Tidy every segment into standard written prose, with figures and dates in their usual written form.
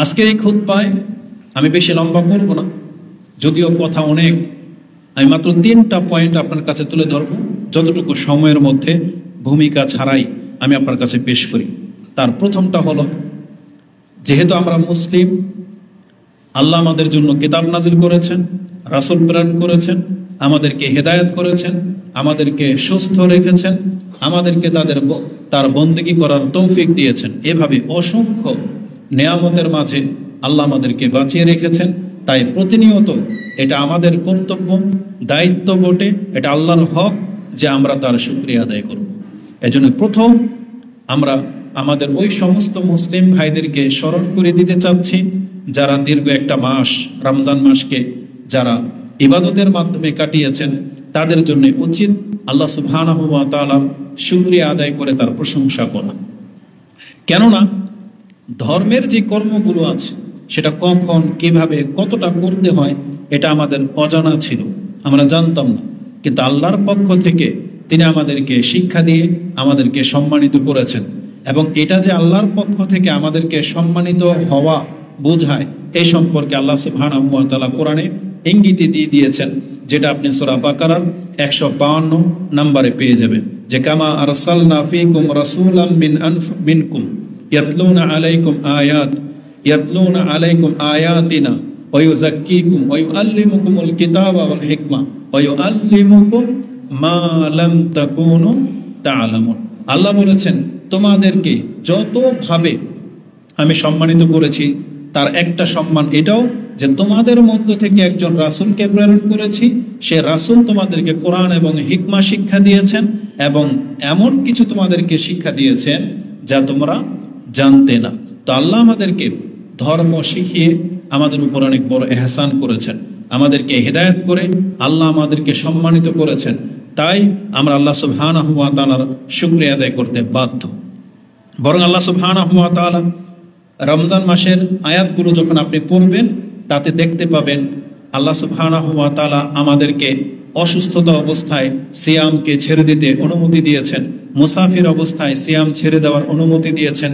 আজকের এই খুতবায় আমি বেশি লম্বা করব না, যদিও কথা অনেক। আমি মাত্র 3টা পয়েন্ট আপনার কাছে তুলে ধরব, যতটুকু সময়ের মধ্যে ভূমিকা ছাড়াই আমি আপনার কাছে পেশ করি। তার প্রথমটা হলো, যেহেতু আমরা মুসলিম, আল্লাহ আমাদের জন্য কিতাব নাজিল করেছেন, রাসূল প্রেরণ করেছেন, আমাদেরকে হেদায়েত করেছেন, আমাদেরকে সুস্থ রেখেছেন, আমাদেরকে তার বন্দেগী করার তৌফিক দিয়েছেন। এভাবে অসংখ্য নেয়ামতের মাঝে আল্লাহ আমাদেরকে বাঁচিয়ে রেখেছেন। তাই প্রতিনিয়ত এটা আমাদের কর্তব্য, দায়িত্ব বটে, এটা আল্লাহর হক যে আমরা তার শুকরিয়া আদায় করব। এজন্য প্রথম আমরা আমাদের ওই সমস্ত মুসলিম ভাইদেরকে স্মরণ করে দিতে চাচ্ছি যারা দীর্ঘ একটা মাস, রমজান মাসকে যারা ইবাদতের মাধ্যমে কাটিয়েছেন, তাদের জন্য উচিত আল্লাহ সুবহানাহু ওয়া তাআলা শুকরিয়া আদায় করে তার প্রশংসা করা। কেননা ধর্মের যে কর্মগুলো আছে সেটা কখন, কিভাবে, কতটা করতে হয় এটা আমাদের অজানা ছিল, আমরা জানতাম না। কিন্তু আল্লাহর পক্ষ থেকে তিনি আমাদেরকে শিক্ষা দিয়ে আমাদেরকে সম্মানিত করেছেন, এবং এটা যে আল্লাহর পক্ষ থেকে আমাদেরকে সম্মানিত হওয়া বোঝায়, এই সম্পর্কে আল্লাহ সুবহানাহু ওয়া তাআলা কোরআনে ইঙ্গিত দিয়ে দিয়েছেন, যেটা আপনি সূরা বাকারার 152 নম্বরে পেয়ে যাবেন, যে কামা আরসালনা ফীকুম রাসূলাম মিনকুম ইয়াতলুনা আলাইকুম আয়াতিনা ওয়া ইউযাক্কিকুম ওয়া ইউআল্লিমুকুমুল কিতাবা ওয়াল হিকমা ওয়া ইউআল্লিমুকুম মা লাম তাকুনু তা'লামুন। আল্লাহ বলেছেন, তোমাদেরকে যতভাবে আমি সম্মানিত করেছি তার একটা সম্মান এটাও যে তোমাদের মধ্য থেকে একজন রাসূলকে প্রেরণ করেছি, সে রাসূল তোমাদেরকে কোরআন এবং হিকমা শিক্ষা দিয়েছেন, এবং এমন কিছু তোমাদেরকে শিক্ষা দিয়েছেন যা তোমরা জানতে না। তো আল্লাহ আমাদেরকে ধর্ম শিখিয়ে আমাদের উপর অনেক বড় এহসান করেছেন, আমাদেরকে হেদায়েত করে আল্লাহ আমাদেরকে সম্মানিত করেছেন। তাই আমরা আল্লাহ সুবহানাহু ওয়া তাআলার শুকরিয়া আদায় করতে বাধ্য। বরং আল্লাহ সুবহানাহু ওয়া তাআলা রমজান মাসের আয়াতগুলো যখন আপনি পড়বেন, তাতে দেখতে পাবেন আল্লাহ সুবহানাহু ওয়া তাআলা আমাদেরকে অসুস্থতা অবস্থায় সিয়ামকে ছেড়ে দিতে অনুমতি দিয়েছেন, মুসাফির অবস্থায় সিয়াম ছেড়ে দেওয়ার অনুমতি দিয়েছেন।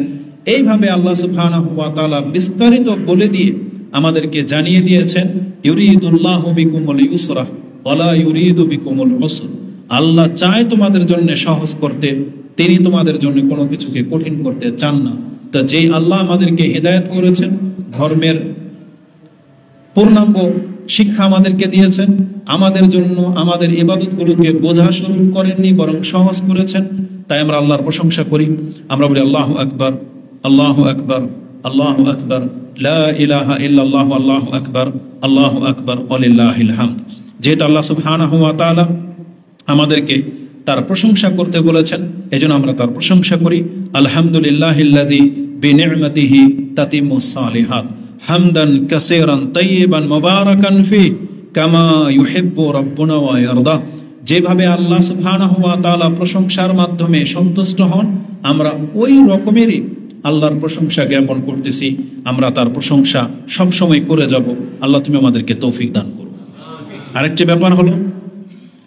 এইভাবে আল্লাহ সুবহানাহু ওয়া তাআলা বিস্তারিত বলে দিয়ে আমাদেরকে জানিয়ে দিয়েছেন, ইউরিদুল্লাহু বিকুমুল ইউসরা ওয়ালা ইউরিদু বিকুমুল উসর। আল্লাহ চায় তোমাদের জন্য সহজ করতে, তিনি তোমাদের জন্য কোনো কিছুকে কঠিন করতে চান না। তো যেই আল্লাহ আমাদেরকে হেদায়েত করেছেন, ধর্মের পূর্ণাঙ্গ শিক্ষা আমাদেরকে দিয়েছেন, আমাদের জন্য আমাদের ইবাদতগুলোকে বোঝা শুরু করেননি, বরং সহজ করেছেন। তাই আমরা আল্লাহর প্রশংসা করি, আমরা বলি আল্লাহু আকবার, আল্লাহু আকবার, আল্লাহু আকবার, লা ইলাহা ইল্লাল্লাহু, আল্লাহু আকবার, আল্লাহু আকবার, ওয়ালিল্লাহিল হামদ। যেহেতু আল্লাহ সুবহানাহু ওয়া তাআলা আমাদেরকে তার প্রশংসা করতে বলেছেন, এজন্য আমরা তার প্রশংসা করি। আলহামদুলিল্লাহিল্লাযী বিনি'মাতিহি তাতিম্মুস সালিহাত হামদান কাসীরান তাইয়িবান মুবারাকান ফি কামা ইউহিব্বু রাব্বুনা ওয়া ইয়ারদা। যেভাবে আল্লাহ সুবহানাহু ওয়া তাআলা প্রশংসার মাধ্যমে সন্তুষ্ট হন, আমরা ওই রকমেরই আল্লাহর প্রশংসা জ্ঞাপন করতেছি, আমরা তার প্রশংসা সবসময় করে যাব। আল্লাহ তুমি আমাদেরকে তৌফিক দান করো। আরেকটি ব্যাপার হলো,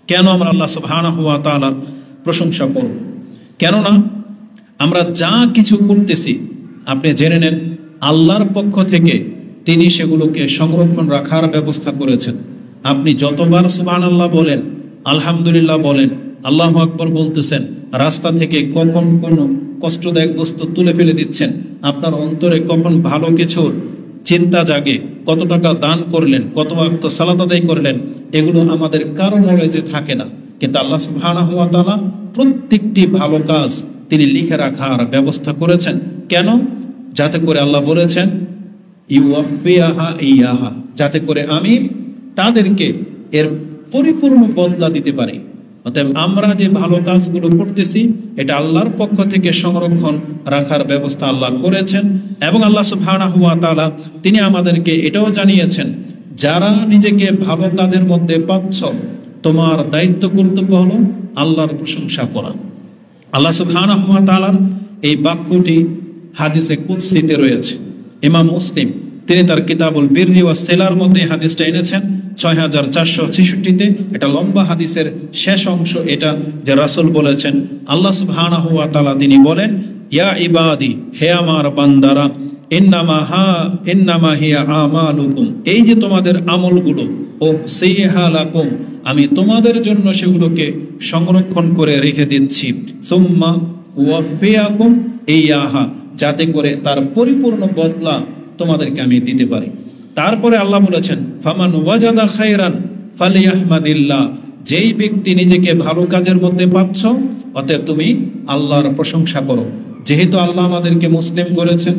কেন আমরা আল্লাহ সুবহানাহু ওয়া তাআলার প্রশংসা করব? কেননা আমরা যা কিছু করতেছি, আপনি জেনে নেন আল্লাহর পক্ষ থেকে তিনি সেগুলোকে সংরক্ষণ রাখার ব্যবস্থা করেছেন। আপনি যতবার সুবহানাল্লাহ বলেন, আলহামদুলিল্লাহ বলেন, আল্লাহু আকবার বলতেছেন, রাস্তা থেকে কখন কোনো কষ্টদায়ক বস্তু তুলে ফেলে দিচ্ছেন, আপনার অন্তরে কখন ভালো কিছুর চিন্তা জাগে, কত টাকা দান করলেন, কত ওয়াক্ত সালাত আদায় করলেন, এগুলো আমাদের কারো নলেজে থাকে না। কিন্তু আল্লাহ সুবহানাহু ওয়া তাআলা প্রত্যেকটি ভালো কাজ তিনি লিখে রাখার ব্যবস্থা করেছেন। কেন? যাতে করে আল্লাহ বলেছেন ইউওয়াফিয়াহা ইয়াহা, যাতে করে আমি তাদেরকে এর পরিপূর্ণ বদলা দিতে পারি। অতএব আমরা যে ভালো কাজগুলো করতেছি, এটা আল্লাহর পক্ষ থেকে সংরক্ষণ রাখার ব্যবস্থা আল্লাহ করেছেন। এবং আল্লাহ সুবহানাহু ওয়া তাআলা তিনি আমাদেরকে এটাও জানিয়েছেন, যারা নিজেকে ভালো কাজের মধ্যে পাচ্ছ, তোমার দায়িত্ব কর্তব্য হলো আল্লাহর প্রশংসা করা। আল্লাহ সুবহানাহু ওয়া তাআলার এই বাক্যটি হাদিসে কুদসিতে রয়েছে। ইমাম মুসলিম তিনি তার কিতাবুল বিররি ওয়াস সিলার মধ্যে হাদিসটা এনেছেন 6466-তে। এটা লম্বা হাদিসের শেষ অংশ এটা, যে রাসূল বলেছেন, আল্লাহ সুবহানাহু ওয়া তাআলা তিনি বলেন, ইয়া ইবাদি, হে আমার বান্দারা, ইন্নামা হিয়া আমালুকুম, এই যে তোমাদের আমলগুলো, ও সেইহা লাকুম, আমি তোমাদের জন্য সেগুলোকে সংরক্ষণ করে রেখে দিচ্ছি, সুম্মা ওয়াফিয়াকুম ইয়াহা, যাতে করে তার পরিপূর্ণ বদলা তোমাদেরকে আমি দিতে পারি। তারপরে আল্লাহ বলেছেন, ফামান ওয়াজাদা খায়রান ফালিয়াহমাদিল্লাহ, যেই ব্যক্তি নিজেকে ভালো কাজের মধ্যে পাচ্ছ, অতএব তুমি আল্লাহর প্রশংসা করো। যেহেতু আল্লাহ আমাদেরকে মুসলিম করেছেন,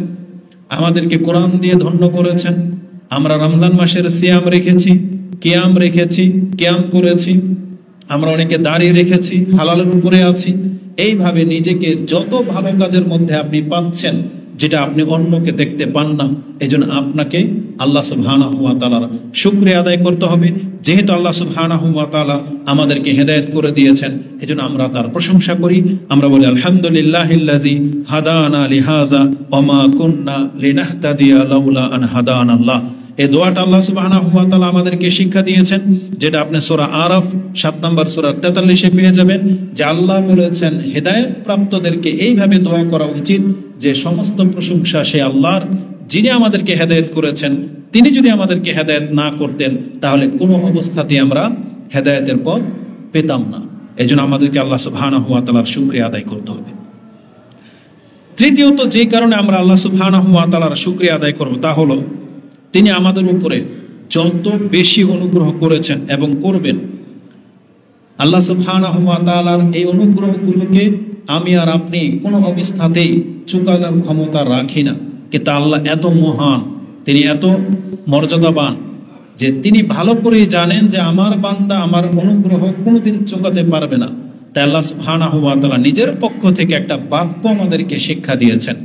আমাদেরকে কোরআন দিয়ে ধন্য করেছেন, আমরা রমজান মাসের সিয়াম রেখেছি, কিয়াম করেছি, আমরা অনেকে দাড়ি রেখেছি, হালালের উপরে আছি, এইভাবে নিজেকে যত ভালো কাজের মধ্যে আপনি পাচ্ছেন, যেটা আপনি অন্যকে দেখতে পান না, এজন্য আপনাকে আল্লাহ সুবহানাহু ওয়া তাআলার শুকরিয়া আদায় করতে হবে। যেহেতু আল্লাহ সুবহানাহু ওয়া তাআলা আমাদেরকে হেদায়েত করে দিয়েছেন, এজন্য আমরা তার প্রশংসা করি। আমরা বলি আলহামদুলিল্লাহিল্লাযী হাদানা লিহাযা ওয়া মা কুন্না লিনাহতাদিয়া লাউলা আন হাদানাল্লাহ। এই দোয়াটা আল্লাহ সুবহানাহু ওয়া তাআলা আমাদেরকে শিক্ষা দিয়েছেন, যেটা আপনি সূরা আরাফ 7 নম্বর সূরা 43-এ পেয়ে যাবেন, যে আল্লাহ বলেছেন হেদায়েত প্রাপ্তদেরকে এইভাবে দোয়া করা উচিত যে সমস্ত প্রশংসা সে আল্লাহর, যিনি আমাদেরকে হেদায়েত করেছেন। তিনি যদি আমাদেরকে হেদায়েত না করতেন, তাহলে কোনো অবস্থাতেই আমরা হেদায়েতের পথ পেতাম না। এজন্য আমাদেরকে আল্লাহ সুবহানাহু ওয়া তাআলার শুকরিয়া আদায় করতে হবে। তৃতীয়ত যে কারণে আমরা আল্লাহ সুবহানাহু ওয়া তাআলার শুকরিয়া আদায় করব, তা হলো তিনি আমাদের উপরে যত বেশি অনুগ্রহ করেছেন এবং করবেন, আল্লাহ সুবহানাহু ওয়া তাআলার এই অনুগ্রহগুলোকে আমি আর আপনি কোনো অবস্থাতেই চুকানোর ক্ষমতা রাখি না। কিন্তু আল্লাহ এত মহান, তিনি এত মর্যাদাবান, যে তিনি ভালো করেই জানেন যে আমার বান্দা আমার অনুগ্রহ কোনোদিন চুকাতে পারবে না। তাই আল্লাহ সুবহানাহু ওয়া তাআলা নিজের পক্ষ থেকে একটা বাক্য আমাদেরকে শিক্ষা দিয়েছেন,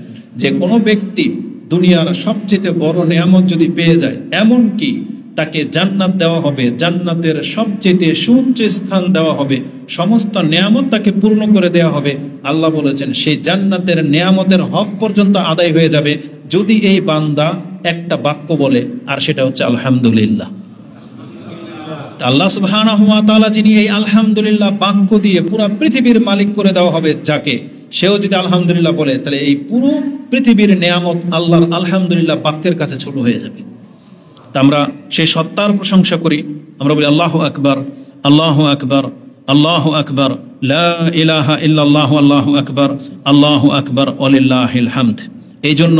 যে কোনো ব্যক্তি দুনিয়ার সবচেয়ে বড় নেয়ামত যদি পেয়ে যায়, এমন কি তাকে জান্নাত দেওয়া হবে, জান্নাতের সবচেয়ে সুউচ্চ স্থান দেওয়া হবে, সমস্ত নেয়ামত তাকে পূর্ণ করে দেওয়া হবে। আল্লাহ বলেছেন সেই জান্নাতের নেয়ামতের হক পর্যন্ত আদায় হয়ে যাবে যদি এই বান্দা একটা বাক্য বলে, আর সেটা হচ্ছে আলহামদুলিল্লাহ। আল্লাহ সুবহানাহু ওয়া তাআলা যিনি এই আলহামদুলিল্লাহ বাক্য দিয়ে পুরো পৃথিবীর মালিক করে দেওয়া হবে যাকে, সেও যদি আলহামদুলিল্লাহ বলে, তাহলে এই পুরো পৃথিবীর নেয়ামত আল্লাহর আলহামদুলিল্লাহ বাক্যের কাছে ছোট হয়ে যাবে। তা আমরা সেই সত্তার প্রশংসা করি। আমরা বলি আল্লাহু আকবার, আল্লাহু আকবার, আল্লাহু আকবার, লা ইলাহা ইল্লাল্লাহু, আল্লাহু আকবার, আল্লাহু আকবার, ওয়ালিল্লাহিল হামদ। এই জন্য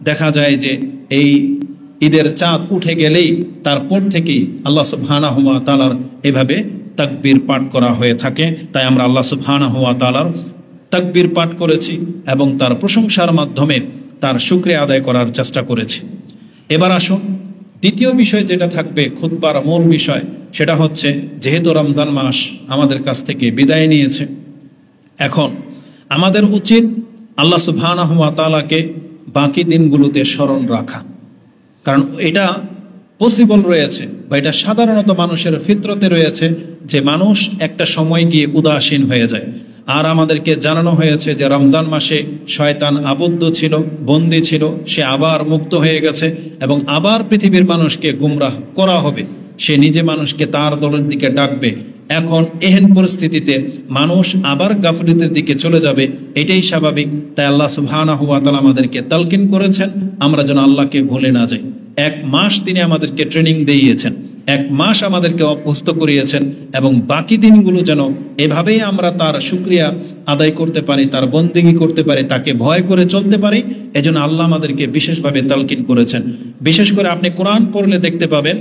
দেখা যায় যে এই ঈদের চাঁদ উঠে গেলেই তারপর থেকেই আল্লাহ সুবহানাহু ওয়া তাআলার এভাবে তাকবীর পাঠ করা হয়ে থাকে। তাই আমরা আল্লাহ সুবহানাহু ওয়া তাআলার তাকবীর পাঠ করেছি এবং তার প্রশংসার মাধ্যমে তার শুকরিয়া আদায় করার চেষ্টা করেছি। এবার আসুন দ্বিতীয় বিষয় যেটা থাকবে খুতবার মূল বিষয়, সেটা হচ্ছে যেহেতু রমজান মাস আমাদের কাছ থেকে বিদায় নিয়েছে, এখন আমাদের উচিত আল্লাহ সুবহানাহু ওয়া তাআলাকে বাকি দিনগুলোতে স্মরণ রাখা। কারণ এটা পসিবল রয়েছে, বা এটা সাধারণত মানুষের ফিতরতে রয়েছে, যে মানুষ একটা সময় গিয়ে উদাসীন হয়ে যায়। আর আমাদেরকে জানানো হয়েছে যে রমজান মাসে শয়তান আবদ্ধ ছিল, বন্দী ছিল, সে আবার মুক্ত হয়ে গেছে এবং আবার পৃথিবীর মানুষকে গুমরাহ করা হবে, সে নিজে মানুষকে তার দলের দিকে ডাকবে। এখন এহেন পরিস্থিতিতে মানুষ আবার গাফলিতের দিকে চলে যাবে, এটাই স্বাভাবিক। তাই আল্লাহ সুবহানাহু ওয়া তাআলা আমাদেরকে তালকিন করেছেন আমরা যেন আল্লাহকে ভুলে না যাই। 1 মাস তিনি আমাদেরকে ট্রেনিং দিয়েছেন, 1 মাস আমাদেরকে অভ্যস্ত করিয়েছেন, এবং বাকি দিনগুলো যেন এভাবেই আমরা তার শুকরিয়া আদায় করতে পারি, তার বন্দেগী করতে পারি, তাকে ভয় করে চলতে পারি। এজন্য আল্লাহ আমাদেরকে বিশেষভাবে তালকিন করেছেন। বিশেষ করে আপনি কোরআন পড়লে দেখতে পাবেন,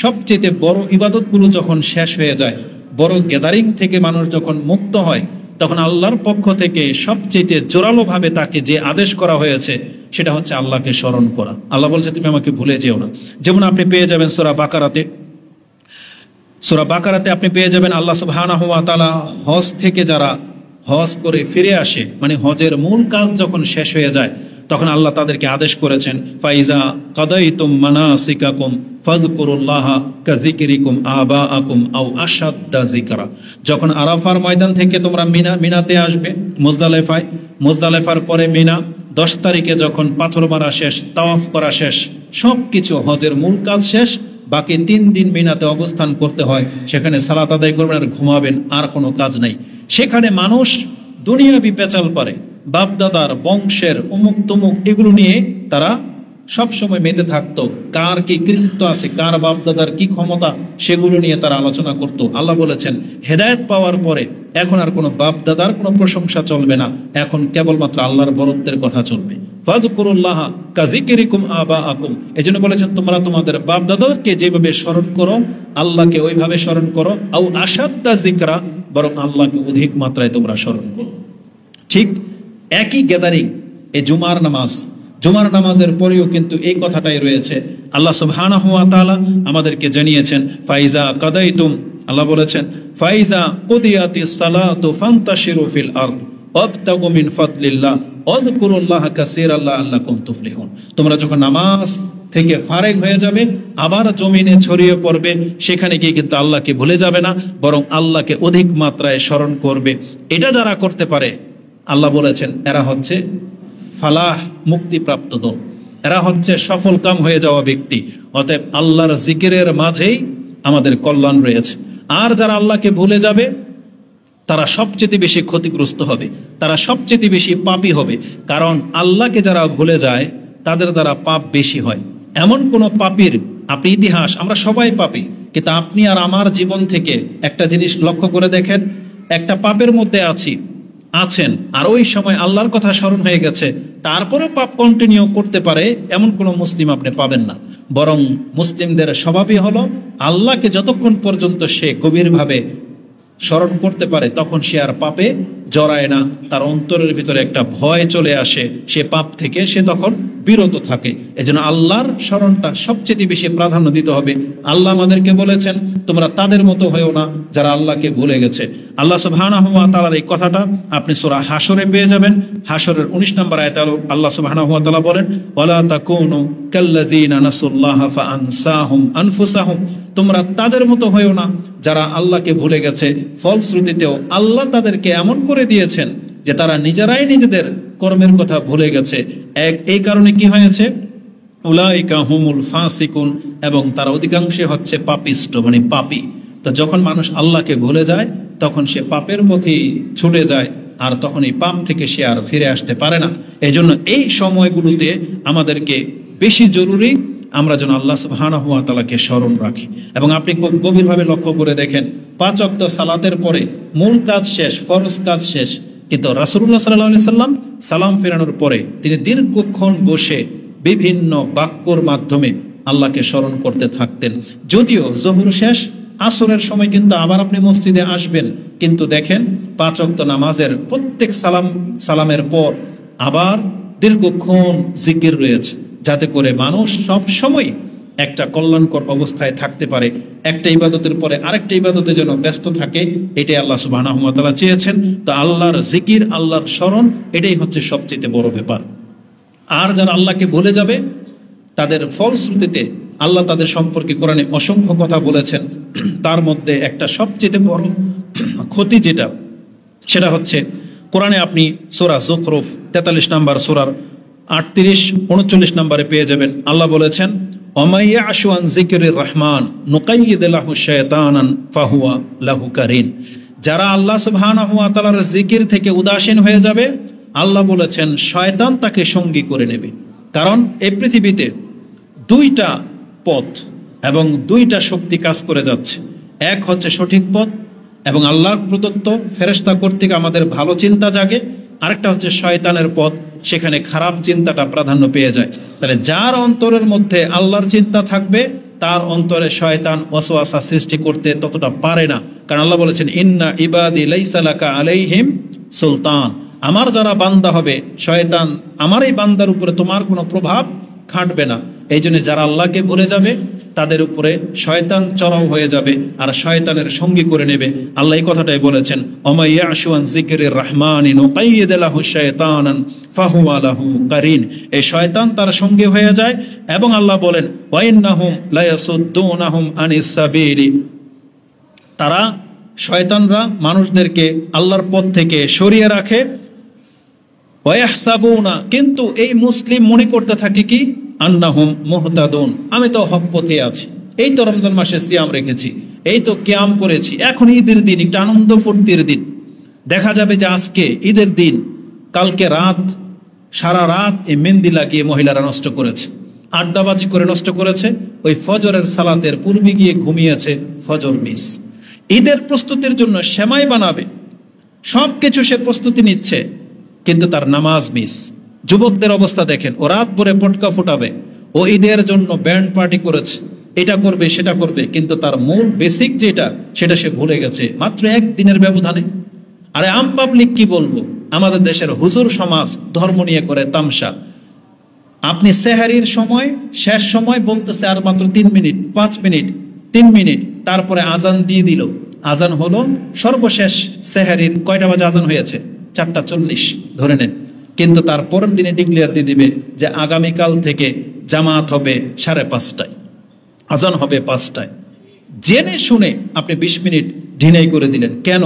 সবচেয়ে বড় ইবাদতগুলো যখন শেষ হয়ে যায়, বড় গ্যাদারিং থেকে মানুষ যখন মুক্ত হয়, তখন আল্লাহর পক্ষ থেকে সবচেয়ে জোরালোভাবে তাকে যে আদেশ করা হয়েছে সেটা হচ্ছে আল্লাহকে স্মরণ করা। আল্লাহ বলছে তুমি আমাকে ভুলে যেও না। যেমন আপনি পেয়ে যাবেন সূরা বাকারাতে আপনি পেয়ে যাবেন আল্লাহ সুবহানাহু ওয়া তাআলা হজ থেকে যারা হজ করে ফিরে আসে, মানে হজের মূল কাজ যখন শেষ হয়ে যায়, তখন আল্লাহ তাদেরকে আদেশ করেছেন, ফাইজা কাদাইতুম মানাসিকাকুম ফাযকুরুল্লাহা কাযিকরিকুম আবাআকুম আও আশাদ্দা যিকরা। যখন আরাফার ময়দান থেকে তোমরা মিনাতে আসবে, মুজদালেফার পরে মিনা, 10 তারিখে যখন পাথর মারা শেষ, তাওয়াফ করা শেষ, সব কিছু হজের মূল কাজ শেষ, বাকি 3 দিন মিনাতে অবস্থান করতে হয়। সেখানে সালাত আদায় করবেন আর ঘুমাবেন, আর কোনো কাজ নাই। সেখানে মানুষ দুনিয়াবি পেঁচাল পারে, বাপদাদার বংশের অমুক তমুক এগুলো নিয়ে তারা সব সময় মেতে থাকতো, কার কি কৃতিত্ব আছে, কার বাপদাদার কি ক্ষমতা, সেগুলো নিয়ে তারা আলোচনা করত। আল্লাহ বলেছেন হেদায়েত পাওয়ার পরে এখন আর কোনো বাপদাদার কোনো প্রশংসা চলবে না, এখন কেবলমাত্র আল্লাহর বরত্বের কথা চলবে। ফাযকুরুল্লাহ কাযিকরিকুম আবাআকুম, এজন্য বলেছেন তোমরা তোমাদের বাপদাদাকে যেভাবে স্মরণ করো আল্লাহকে ওইভাবে স্মরণ করো, আও আশাদ্দা যিকরা, বরং আল্লাহকে অধিক মাত্রায় তোমরা স্মরণ করো। ঠিক একই গ্যাদারিং এই জুমার নামাজের পরেও কিন্তু এই কথাটাই রয়েছে। আল্লাহ সুবহানাহু ওয়া তাআলা আমাদেরকে জানিয়েছেন ফাইজা কাদাইতুম, আল্লাহ বলেছেন ফাইজা কুদিয়াতিস সালাতু ফান্তাশিরু ফিল আরদ ওয়াবতাগু মিন ফাদলিল্লাহ ওয়াযকুরুল্লাহা কাসীরান লাআল্লাকুম তুফলিহুন। তোমরা যখন নামাজ থেকে ফারেগ হয়ে যাবে আবার জমিনে ছড়িয়ে পড়বে, সেখানে গিয়ে কিন্তু আল্লাহকে ভুলে যাবে না, বরং আল্লাহকে অধিক মাত্রায় স্মরণ করবে। এটা যারা করতে পারে আল্লাহ বলেছেন এরা হচ্ছে ফালাহ, মুক্তিপ্রাপ্ত দল, এরা হচ্ছে সফল কাম হয়ে যাওয়া ব্যক্তি। অতএব আল্লাহর জিকিরের মাঝেই আমাদের কল্যাণ রয়েছে। আর যারা আল্লাহকে ভুলে যাবে তারা সবচেয়ে বেশি ক্ষতিগ্রস্ত হবে, তারা সবচেয়ে বেশি পাপী হবে। কারণ আল্লাহকে যারা ভুলে যায় তাদের দ্বারা পাপ বেশি হয়। এমন কোন পাপীর আপনি ইতিহাস, আমরা সবাই পাপী, কিন্তু আপনি আর আমার জীবন থেকে একটা জিনিস লক্ষ্য করে দেখেন, একটা পাপের মধ্যে আছেন আর ওই সময় আল্লাহর কথা স্মরণ হয়ে গেছে, তারপরে পাপ কন্টিনিউ করতে পারে এমন কোন মুসলিম আপনি পাবেন না। বরং মুসলিমদের স্বভাবই হলো আল্লাহকে যতক্ষণ পর্যন্ত সে গভীরভাবে স্মরণ করতে পারে তখন সে আর পাপে জড়ায় না, তার অন্তরের ভিতরে একটা ভয় চলে আসে, সে পাপ থেকে সে তখন বিরত থাকে। এজন্য আল্লাহর স্মরণটা সবচেয়ে বেশি প্রাধান্য দিতে হবে। আল্লাহ আমাদেরকে বলেছেন তোমরা তাদের মতো হয়েও না যারা আল্লাহকে ভুলে গেছে। আল্লাহ সুবহানাহু ওয়া তাআলার এই কথাটা আপনি সূরা হাশরে পেয়ে যাবেন। হাশরের 19 নম্বর আয়াতে আল্লাহ সুবহানাহু ওয়া তাআলা বলেন ওয়ালা তাকুনু কাল্লাযিনা নাসুল্লাহা ফাআনসাহুম আনফুসাহুম, তোমরা তাদের মতো হয়েও না যারা আল্লাহকে ভুলে গেছে, ফলশ্রুতিতেও আল্লাহ তাদেরকে এমন করে দিয়েছেন যে তারা নিজেরাই নিজেদের কর্মের কথা ভুলে গেছে। এই কারণে কি হয়েছে, উলাইকা হুমুল ফাসিকুন, এবং তারা অধিকাংশে হচ্ছে পাপিষ্ট, মানে পাপী। তো যখন মানুষ আল্লাহকে ভুলে যায় তখন সে পাপের পথে ছুটে যায়, আর তখন এই পাপ থেকে সে আর ফিরে আসতে পারে না। এই জন্য এই সময়গুলোতে আমাদেরকে বেশি জরুরি আমরা যেন আল্লাহ সুবহানাহু ওয়া তাআলাকে স্মরণ রাখি। এবং আপনি খুব গভীরভাবে লক্ষ্য করে দেখেন 5 ওয়াক্ত সালাতের পরে মূল কাজ শেষ, ফরজ কাজ শেষ, কিন্তু রাসূলুল্লাহ সাল্লাল্লাহু আলাইহি সাল্লাম সালাম ফেরানোর পরে তিনি দীর্ঘক্ষণ বসে বিভিন্ন বাক্যর মাধ্যমে আল্লাহকে স্মরণ করতে থাকতেন। যদিও জোহর শেষ, আসরের সময় কিন্তু আবার আপনি মসজিদে আসবেন, কিন্তু দেখেন 5 ওয়াক্ত নামাজের প্রত্যেক সালামের পর আবার দীর্ঘক্ষণ জিকির রয়েছে, যাতে করে মানুষ সব সময় একটা কল্যাণকর অবস্থায় থাকতে পারে, একটা ইবাদতের পরে আরেকটা ইবাদতে যেন ব্যস্ত থাকে। এটাই আল্লাহ সুবহানাহু ওয়া তাআলা চেয়েছেন। তো আল্লাহর জিকির, আল্লাহর স্মরণ, এটাই হচ্ছে সবচেয়ে বড় ব্যাপার। আর যারা আল্লাহকে ভুলে যাবে তাদের ফলশ্রুতিতে আল্লাহ তাদের সম্পর্কে কোরআনে অসংখ্য কথা বলেছেন। তার মধ্যে একটা সবচেয়ে বড় ক্ষতি যেটা, সেটা হচ্ছে কোরআনে আপনি সূরা যুখরুফ 43 নম্বর সূরার 38-39 নম্বরে পেয়ে যাবেন। আল্লাহ বলেছেন ওমাইয়া আশু আন যিকরির রহমান নুকাইয়িদ লাহু শায়তানান ফাহুয়া লাহু কারিন, যারা আল্লাহ সুবহানাহু ওয়া তাআলার জিকির থেকে উদাসীন হয়ে যাবে আল্লাহ বলেছেন শয়তান তাকে সঙ্গী করে নেবে। কারণ এই পৃথিবীতে 2টা পথ এবং 2টা শক্তি কাজ করে যাচ্ছে। এক হচ্ছে সঠিক পথ এবং আল্লাহর প্রদত্ত ফেরেশতা কর্তৃক আমাদের ভালো চিন্তা জাগে, আরেকটা হচ্ছে শয়তানের পথ, সেখানে খারাপ চিন্তাটা প্রাধান্য পেয়ে যায়। তাহলে যার অন্তরের মধ্যে আল্লাহর চিন্তা থাকবে তার অন্তরে শয়তান ওয়াসওয়াসা সৃষ্টি করতে ততটা পারে না। কারণ আল্লাহ বলেছেন ইন্না ইবাদি লাইসা লাকা আলাইহিম সুলতান, আমার যারা বান্দা হবে শয়তান, আমার এই বান্দার উপরে তোমার কোনো প্রভাব খাটবে না। এই জন্য যারা আল্লাহকে ভুলে যাবে তাদের উপরে শয়তান চড়াও হয়ে যাবে আর শয়তানের সঙ্গী করে নেবে। আল্লাহ এই কথাটাই বলেছেন ওমাইয়া আশু আন যিকরির রহমানি নুকাইয়িদ লাহু শায়তানান ফাহুয়া লাহু কারিন, এই শয়তান তার সঙ্গী হয়ে যায়। এবং আল্লাহ বলেন ওয়া ইন্নাহুম লা ইয়াসুদ্দুনাহুম আনিস সাবিলি, তারা শয়তানরা মানুষদেরকে আল্লাহর পথ থেকে সরিয়ে রাখে। ওয়াহসাবুনা, কিন্তু এই মুসলিম মনে করতে থাকে কি আন্নাহুম মুহতাদুন, আমি তো হক পথে আছি, এই তো রমজান মাসে সিয়াম রেখেছি, এই তো কিয়াম করেছি, এখন ঈদের দিন, একটা আনন্দ ফুর্তির দিন। দেখা যাবে যে আজকে ঈদের দিন, কালকে রাত সারা রাত এই মেহেন্দি লাগিয়ে মহিলারা নষ্ট করেছে, আড্ডাবাজি করে নষ্ট করেছে, ওই ফজরের সালাতের পূর্বে গিয়ে ঘুমিয়েছে, ফজর মিস। ঈদের প্রস্তুতির জন্য সেমাই বানাবে, সবকিছু সে প্রস্তুতি নিচ্ছে, কিন্তু তার নামাজ মিস। যুবকদের অবস্থা দেখেন, ও রাত ভরে পটকা ফুটাবে, ও ঈদের জন্য ব্যান্ড পার্টি করেছে, এটা করবে সেটা করবে, কিন্তু তার মূল বেসিক যেটা সেটা সে ভুলে গেছে মাত্র একদিনের ব্যবধানে। আরে আম পাবলিক কি বলবো, আমাদের দেশের হুজুর সমাজ ধর্ম নিয়ে করে তামসা। আপনি সেহারির সময় শেষ সময় বলতেছে আর মাত্র 3 মিনিট, 5 মিনিট, 3 মিনিট, তারপরে আজান দিয়ে দিল। আজান হলো সর্বশেষ সেহারির কয়টা বাজে আজান হয়েছে? 4:40 ধরে নেন। কিন্তু তার পরের দিনে ডিক্লেয়ার দিয়ে দিবে যে আগামীকাল থেকে জামাত হবে 5:30টায়, আজান হবে 5টায়। জেনে শুনে আপনি 20 মিনিট ঢিলাই করে দিলেন। কেন?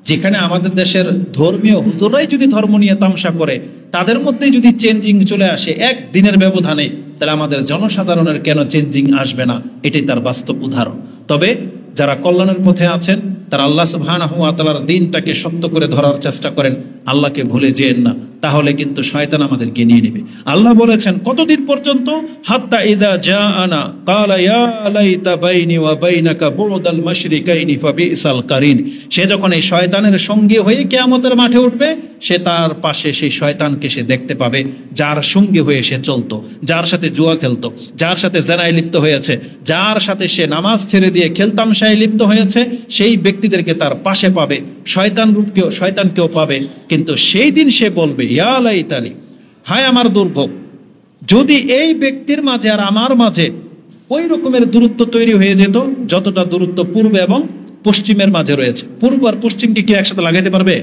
যেখানে আমাদের দেশের ধর্মীয় হুজুরাই যদি ধর্ম নিয়ে তামসা করে, তাদের মধ্যেই যদি চেঞ্জিং চলে আসে একদিনের ব্যবধানে, তাহলে আমাদের জনসাধারণের কেন চেঞ্জিং আসবে না? এটাই তার বাস্তব উদাহরণ। তবে যারা কল্যাণের পথে আছেন, তারা আল্লাহ সুবহানাহু ওয়া তাআলার দ্বীনটাকে শক্ত করে ধরার চেষ্টা করেন, আল্লাহকে ভুলে যেয়েন না, তাহলে কিন্তু শয়তান আমাদেরকে নিয়ে নেবে। আল্লাহ বলেছেন কতদিন পর্যন্ত? হাত্তা ইযা জাআনা ক্বালা ইয়া লাইতা বাইনি ওয়া বাইনাকা বু'দাল মাশরিকাইনি ফাবিসাল কারিন। সে যখন এই শয়তানের সঙ্গী হয়ে কিয়ামতের মাঠে উঠবে, সে তার পাশে সেই শয়তানকে সে দেখতে পাবে, যার সঙ্গী হয়ে সে চলতো, যার সাথে জুয়া খেলতো, যার সাথে জেনায় লিপ্ত হয়েছে, যার সাথে সে নামাজ ছেড়ে দিয়ে খেলতামশায় লিপ্ত হয়েছে, সেই ব্যক্তিদেরকে তার পাশে পাবে, শয়তানকেও পাবে। কিন্তু সেই দিন সে বলবে, ইয়া লাইতানি, হায় আমার দুর্ভোগ, যদি এই ব্যক্তির মাঝে আর আমার মাঝে ওই রকমের দূরত্ব তৈরি হয়ে যেত যতটা দূরত্ব পূর্ব এবং পশ্চিমের মাঝে রয়েছে। পূর্ব আর পশ্চিমকে কি একসাথে লাগাইতে পারবে?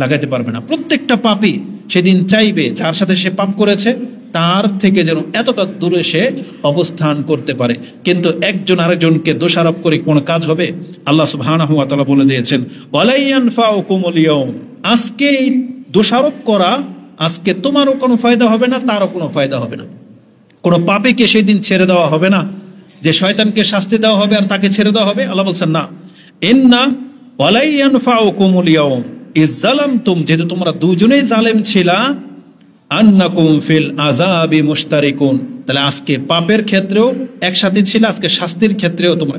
লাগাইতে পারবে না। প্রত্যেকটা পাপী সেদিন চাইবে যার সাথে সে পাপ করেছে তার থেকে যেন এতটা দূরে সে অবস্থান করতে পারে। কিন্তু একজন আরেকজনকে দোষারোপ করে কোনো কাজ হবে? আল্লাহ সুবহানাহু ওয়া তাআলা বলে দিয়েছেন, ওয়ালা ইয়ানফাউকুমুল ইয়াউম, আজকে এই দোষারোপ করা, আজকে তোমারও কোনো ফায়দা হবে না, তারও কোনো ফায়দা হবে না। কোনো পাপীকে সেই দিন ছেড়ে দেওয়া হবে না, যে শয়তানকে শাস্তি দেওয়া হবে আর তাকে ছেড়ে দেওয়া হবে। আল্লাহ বলছেন না, ইন্না ওয়ালা ইয়ানফাউকুমুল ইয়াউম ইয যালামতুম, যেহেতু তোমরা দুজনেই জালেম ছিলা, আন্নাকুম ফিল আযাবি মুশতারিকুন, তাহলে আজকে পাপের ক্ষেত্রেও একসাথে ছিল, আজকে শাস্তির ক্ষেত্রেও তোমরা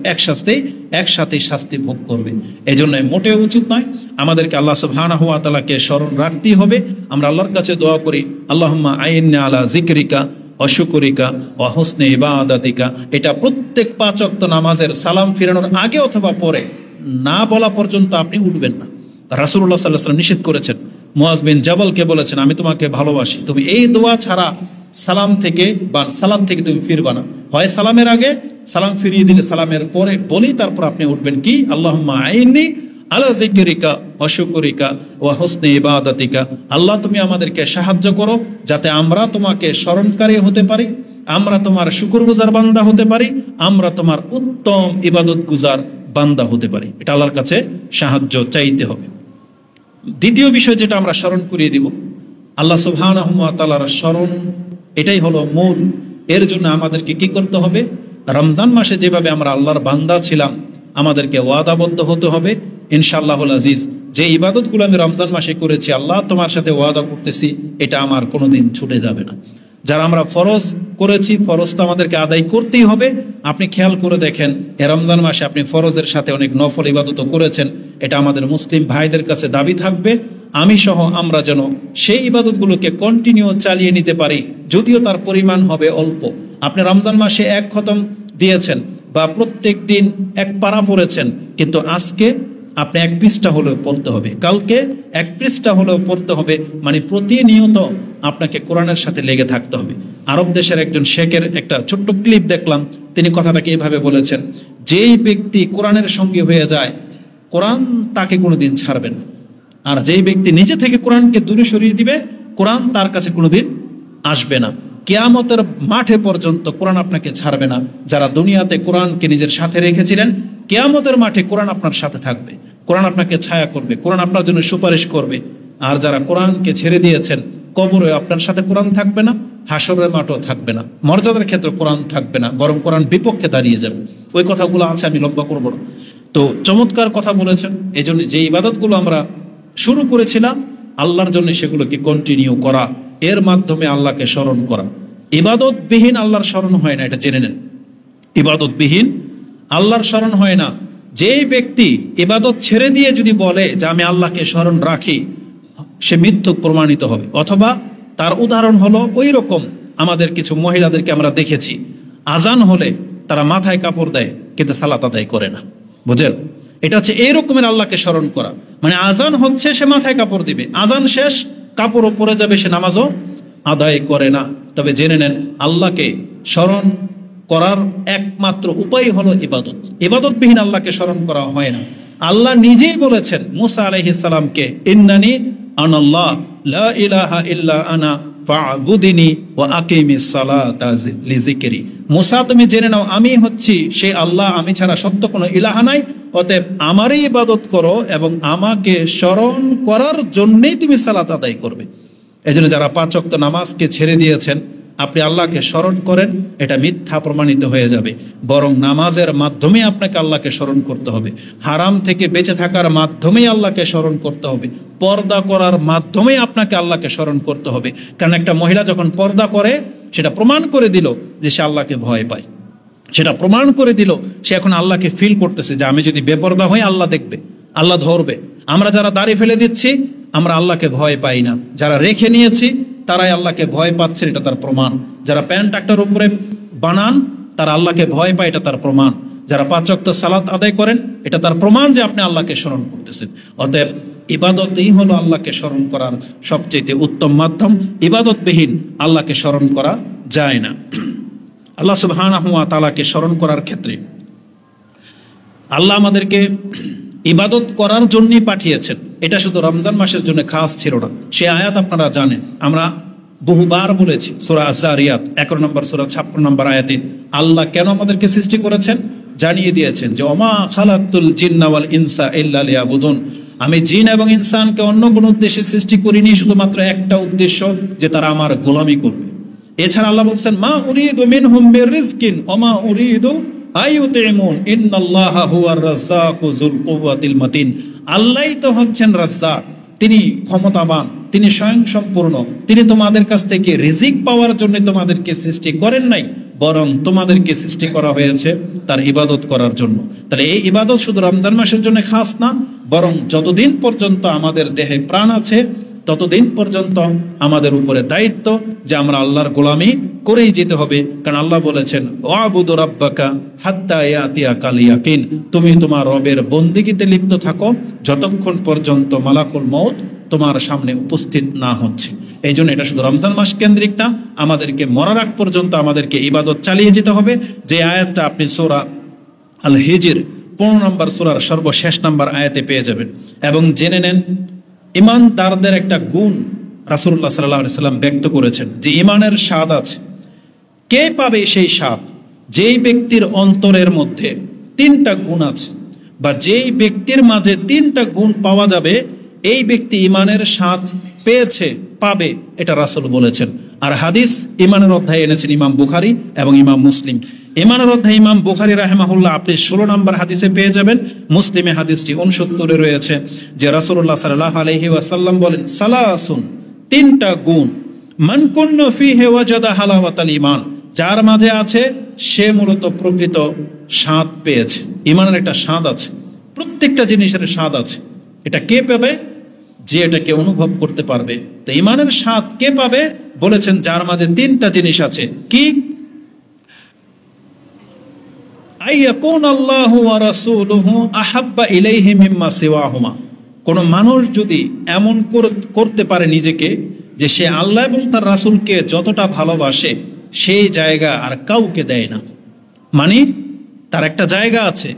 একসাথে শাস্তি ভোগ করবে। এই জন্য মোটেও উচিত নয়। আমাদেরকে আল্লাহ সুবহানাহু ওয়া তাআলাকে স্মরণ রাখতেই হবে। আমরা আল্লাহর কাছে দোয়া করি, আল্লাহুম্মা আইন্না আলা যিকরিকা ওয়া শুকরিকা ওয়া হুসনি ইবাদাতিকা। এটা প্রত্যেক 5 ওয়াক্ত নামাজের সালাম ফিরানোর আগে অথবা পরে না বলা পর্যন্ত আপনি উঠবেন না। রাসূলুল্লাহ সাল্লাল্লাহু আলাইহি ওয়াসাল্লাম নিষেধ করেছেন, মুআজ বিন জাবালকে বলেছেন, আমি তোমাকে ভালোবাসি, তুমি এই দোয়া ছাড়া সালাম থেকে বা সালাত থেকে তুমি ফিরবা না। হয় সালামের আগে, সালাম ফিরিয়ে দিলে সালামের পরে বলি তারপর আপনি উঠবেন কি, আল্লাহুম্মা আইন্নি আলা যিকরিকা ওয়া শুকরিকা ওয়া হুসনি ইবাদাতিকা। আল্লাহ তুমি আমাদেরকে সাহায্য করো যাতে আমরা তোমাকে স্মরণকারী হতে পারি, আমরা তোমার শুকরগুজার বান্দা হতে পারি, আমরা তোমার উত্তম ইবাদত গুজার বান্দা হতে পারি। এটা আল্লাহর কাছে সাহায্য চাইতে হবে। দ্বিতীয় বিষয় যেটা আমরা স্মরণ করিয়ে দিব, আল্লাহ সুবহানাহু ওয়া তাআলার স্মরণ, এটাই হলো মূল। এর জন্য আমাদেরকে কি করতে হবে? রমজান মাসে যেভাবে আমরা আল্লাহর বান্দা ছিলাম, আমাদেরকে ওয়াদাবদ্ধ হতে হবে ইনশাআল্লাহুল আজিজ, যে ইবাদতগুলো আমি রমজান মাসে করেছি, আল্লাহ তোমার সাথে ওয়াদা করতেছি এটা আমার কোনোদিন ছুটে যাবে না। যারা আমরা ফরজ করেছি, ফরজ তো আমাদেরকে আদায় করতেই হবে। আপনি খেয়াল করে দেখেন, এ রমজান মাসে আপনি ফরজের সাথে অনেক নফল ইবাদতও করেছেন। এটা আমাদের মুসলিম ভাইদের কাছে দাবি থাকবে, আমি সহ আমরা যেন সেই ইবাদতগুলোকে কন্টিনিউ চালিয়ে নিতে পারি, যদিও তার পরিমাণ হবে অল্প। আপনি রমজান মাসে 1 খতম দিয়েছেন বা প্রত্যেক দিন 1 পারা পড়েছেন, কিন্তু আজকে আপনি 1 পৃষ্ঠা হলেও পড়তে হবে, কালকে 1 পৃষ্ঠা হলেও পড়তে হবে। মানে প্রতিনিয়ত আপনাকে কোরআনের সাথে লেগে থাকতে হবে। আরব দেশের একজন শেখের একটা ছোট্ট ক্লিপ দেখলাম, তিনি কথাটাকে এইভাবে বলেছেন, যেই ব্যক্তি কোরআনের সঙ্গে হয়ে যায়, কোরআন তাকে কোনোদিন ছাড়বে না। আর যেই ব্যক্তি নিজে থেকে কোরআনকে দূরে সরিয়ে দিবে, কোরআন তার কাছে কোনোদিন আসবে না। কিয়ামতের মাঠে পর্যন্ত কোরআন আপনাকে ছাড়বে না। যারা দুনিয়াতে কোরআনকে নিজের সাথে রেখেছিলেন, কিয়ামতের মাঠে কোরআন আপনার সাথে থাকবে, কোরআন আপনাকে ছায়া করবে, কোরআন আপনার জন্য সুপারিশ করবে। আর যারা কোরআনকে ছেড়ে দিয়েছেন, কবরে আপনার সাথে কোরআন থাকবে না, হাসরের মাঠও থাকবে না, মর্যাদার ক্ষেত্রে কোরআন থাকবে না, বরং কোরআন বিপক্ষে দাঁড়িয়ে যাবে। ওই কথাগুলো আছে, আমি লম্বা করব না। তো চমৎকার কথা বলেছেন। এই জন্য যে ইবাদতগুলো আমরা শুরু করেছিলাম আল্লাহর জন্য, সেগুলোকে কন্টিনিউ করা, এর মাধ্যমে আল্লাহকে স্মরণ করা। ইবাদতবিহীন আল্লাহর স্মরণ হয় না, এটা জেনে নেন। ইবাদতবিহীন আল্লাহর স্মরণ হয় না। যেই ব্যক্তি ইবাদত ছেড়ে দিয়ে যদি বলে যে আমি আল্লাহকে স্মরণ রাখি, সে মিথ্যুক প্রমাণিত হবে। অথবা তার উদাহরণ হলো ওই রকম আমাদের কিছু মহিলাদেরকে আমরা দেখেছি, আজান হলে তারা মাথায় কাপড় দেয় কিন্তু সালাত আদায় করে না। বুঝেন, এটা হচ্ছে এই রকমের আল্লাহকে স্মরণ করা। মানে আজান হচ্ছে, সে মাথায় কাপড় দিবে, আজান শেষ কাপড় পরে যাবে, সে নামাজও আদায় করে না। তবে জেনে নেন, আল্লাহকে স্মরণ করার একমাত্র উপায় হলো ইবাদত। ইবাদতবিহীন আল্লাহকে স্মরণ করা হয় না। আল্লাহ নিজেই বলেছেন মুসা আলাইহিস সালামকে, ইন্নানি আনাল্লাহ লা ইলাহা ইল্লা আনা ফা'বুদিনি ওয়া আকিমিস সালাতা লিযিকরি। মুসা, তুমি জেনে নাও আমি হচ্ছি সেই আল্লাহ, আমি ছাড়া সত্য কোনো ইলাহা নাই, অতএব আমারই ইবাদত করো এবং আমাকে স্মরণ করার জন্যই তুমি সালাত আদায় করবে। এজন্য যারা 5 ওয়াক্ত নামাজকে ছেড়ে দিয়েছেন, আপনি আল্লাহকে স্মরণ করেন, এটা মিথ্যা প্রমাণিত হয়ে যাবে। বরং নামাজের মাধ্যমে আপনাকে আল্লাহকে স্মরণ করতে হবে, হারাম থেকে বেঁচে থাকার মাধ্যমেই আল্লাহকে স্মরণ করতে হবে, পর্দা করার মাধ্যমেই আপনাকে আল্লাহকে স্মরণ করতে হবে। কারণ একটা মহিলা যখন পর্দা করে, সেটা প্রমাণ করে দিল যে সে আল্লাহকে ভয় পায়, সেটা প্রমাণ করে দিল সে এখন আল্লাহকে ফিল করতেছে যে আমি যদি বেপর্দা হই আল্লাহ দেখবে, আল্লাহ ধরবে। আমরা যারা দাড়ি ফেলে দিচ্ছি, আমরা আল্লাহকে ভয় পাই না। যারা রেখে নিয়েছি তারাই আল্লাহকে ভয় পাচ্ছে, এটা তার প্রমাণ। যারা প্যান্ট একটার উপরে বানান, তারা আল্লাহকে ভয় পায়, এটা তার প্রমাণ। যারা 5 ওয়াক্ত সালাত আদায় করেন, এটা তার প্রমাণ যে আপনি আল্লাহকে স্মরণ করতেছেন। অতএব ইবাদতই হলো আল্লাহকে স্মরণ করার সবচেয়ে উত্তম মাধ্যম। ইবাদতবিহীন আল্লাহকে স্মরণ করা যায় না। আল্লাহ সুবহানাহু ওয়া তাআলাকে স্মরণ করার ক্ষেত্রে আল্লাহ আমাদেরকে ইবাদত করার জন্যই পাঠিয়েছেন। এটা শুধু রমজান মাসের জন্য খাস ছিল না। সে আয়াত আপনারা জানেন, আমরা বহুবার বলেছি। সূরা আয-যারিয়াত 11 নম্বর সূরা 56 নম্বর আয়াতে আল্লাহ কেন আমাদেরকে সৃষ্টি করেছেন জানিয়ে দিয়েছেন যে ওমা খালাকতুল জিন্না ওয়াল ইনসা ইল্লা লিয়াবুদুন, আমি জিন এবং ইনসানকে অন্য কোনো উদ্দেশ্যে সৃষ্টি করিনি, শুধুমাত্র একটা উদ্দেশ্য, যে তারা আমার গোলামি করবে। এছাড়া আল্লাহ বলছেন মা উরিদু মিনহুম মির রিজকিন ওয়া মা উরিদু আইয়ুতিমুন ইন্নাল্লাহা হুয়ার রাজ্জাকু যুল কুওয়াতিল মাতিন। আল্লাহই তো হচ্ছেন রাজ্জাক, তিনি ক্ষমতাবান, তিনি স্বয়ং সম্পূর্ণ। তিনি তোমাদের কাছ থেকে রিজিক পাওয়ার জন্য তোমাদেরকে সৃষ্টি করেন নাই, বরং তোমাদেরকে সৃষ্টি করা হয়েছে তার ইবাদত করার জন্য। তাহলে এই ইবাদত শুধু রমজান মাসের জন্য খাস না, বরং যতদিন পর্যন্ত আমাদের দেহে প্রাণ আছে ততদিন পর্যন্ত আমাদের উপরে দায়িত্ব যে আমরা আল্লাহর গোলামি করেই যেতে হবে। কারণ আল্লাহ বলেছেন ওয়াবুদু রাব্বাকা হাত্তা ইয়াতিয়াকাল ইয়াকিন, তুমি তোমার রবের বন্দেগীতে লিপ্ত থাকো যতক্ষণ পর্যন্ত মালাকুল মউত তোমার সামনে উপস্থিত না হচ্ছে। এই জন্য এটা শুধু রমজান মাস কেন্দ্রিক না, আমাদেরকে মরার আগ পর্যন্ত আমাদেরকে ইবাদত চালিয়ে যেতে হবে। যে আয়াতটা আপনি সূরা আল হিজর 15 নম্বর সূরার সর্বশেষ নম্বর আয়াতে পেয়ে যাবেন। এবং জেনে নেন, ইমানদারদের একটা গুণ রাসূলুল্লাহ সাল্লাল্লাহু আলাইহি সাল্লাম ব্যক্ত করেছেন যে ইমানের স্বাদ আছে। কে পাবে সেই স্বাদ? যেই ব্যক্তির অন্তরের মধ্যে 3টা গুণ আছে, বা যেই ব্যক্তির মাঝে 3টা গুণ পাওয়া যাবে, এই ব্যক্তি ইমানের স্বাদ পেয়েছে, পাবে, এটা রাসূল বলেছেন। আর হাদিস ইমানের অধ্যায়ে এনেছেন ইমাম বুখারী এবং ইমাম মুসলিম। ইমানের অধ্যায়ে ইমাম বুখারী রাহিমাহুল্লাহ আপনি 16 নম্বর হাদিসে পেয়ে যাবেন। মুসলিমে হাদিসটি 69-এ রয়েছে যে রাসূলুল্লাহ সাল্লাল্লাহু আলাইহি ওয়াসাল্লাম বলেন সালাসুন, 3টা গুণ, মান কুন্না ফীহি ওয়াজাদা হালাওয়াতাল ঈমান, যার মাঝে আছে সে মূলত প্রকৃত স্বাদ পেয়েছে। ইমানের একটা স্বাদ আছে, প্রত্যেকটা জিনিসের স্বাদ আছে। এটা কে পাবে? যে এটাকে অনুভব করতে পারবে। তো ইমানের স্বাদ কে পাবে? বলেছেন যার মাঝে 3টা জিনিস আছে। কি? আইয়াকুন আল্লাহু ওয়া রাসূলুহু আহাব্বা ইলাইহি মিম্মা সিওয়াহুমা, কোন মানুষ যদি এমন করতে পারে নিজেকে যে সে আল্লাহ এবং তার রাসূলকে যতটা ভালোবাসে সেই জায়গা আর কাউকে দেয় না। মানে তার একটা জায়গা আছে,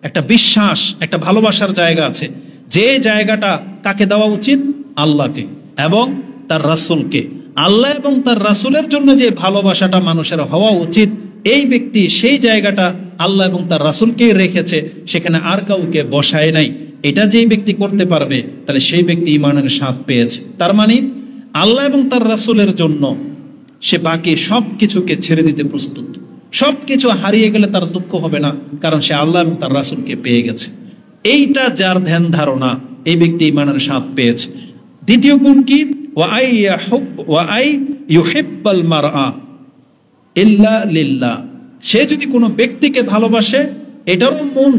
একটা বিশ্বাস, একটা ভালোবাসার জায়গা আছে, যে জায়গাটা কাকে দেওয়া উচিত? আল্লাহকে এবং তার রাসূলকে। আল্লাহ এবং তার রাসূলের জন্য যে ভালোবাসাটা মানুষের হওয়া উচিত, এই ব্যক্তি সেই জায়গাটা আল্লাহ এবং তার রাসূলকেই রেখেছে, সেখানে আর কাউকে বসায় নাই। এটা যেই ব্যক্তি করতে পারবে, তাহলে সেই ব্যক্তি ঈমানের স্বাদ পেয়েছে। তার মানে আল্লাহ এবং তার রাসূলের জন্য সে বাকি সব কিছুকে ছেড়ে দিতে প্রস্তুত। সব কিছু হারিয়ে গেলে তার দুঃখ হবে না, কারণ সে আল্লাহ এবং তার রাসূলকে পেয়ে গেছে। এইটা যার ধ্যান ধারণা, এই ব্যক্তি ঈমানের স্বাদ পেয়েছে। দ্বিতীয় গুণ কি? ওয়া আই ইউহিব্বাল মারআ ইল্লা লিল্লাহ। সে যদি কোনো ব্যক্তিকে ভালোবাসে, এটারও মূল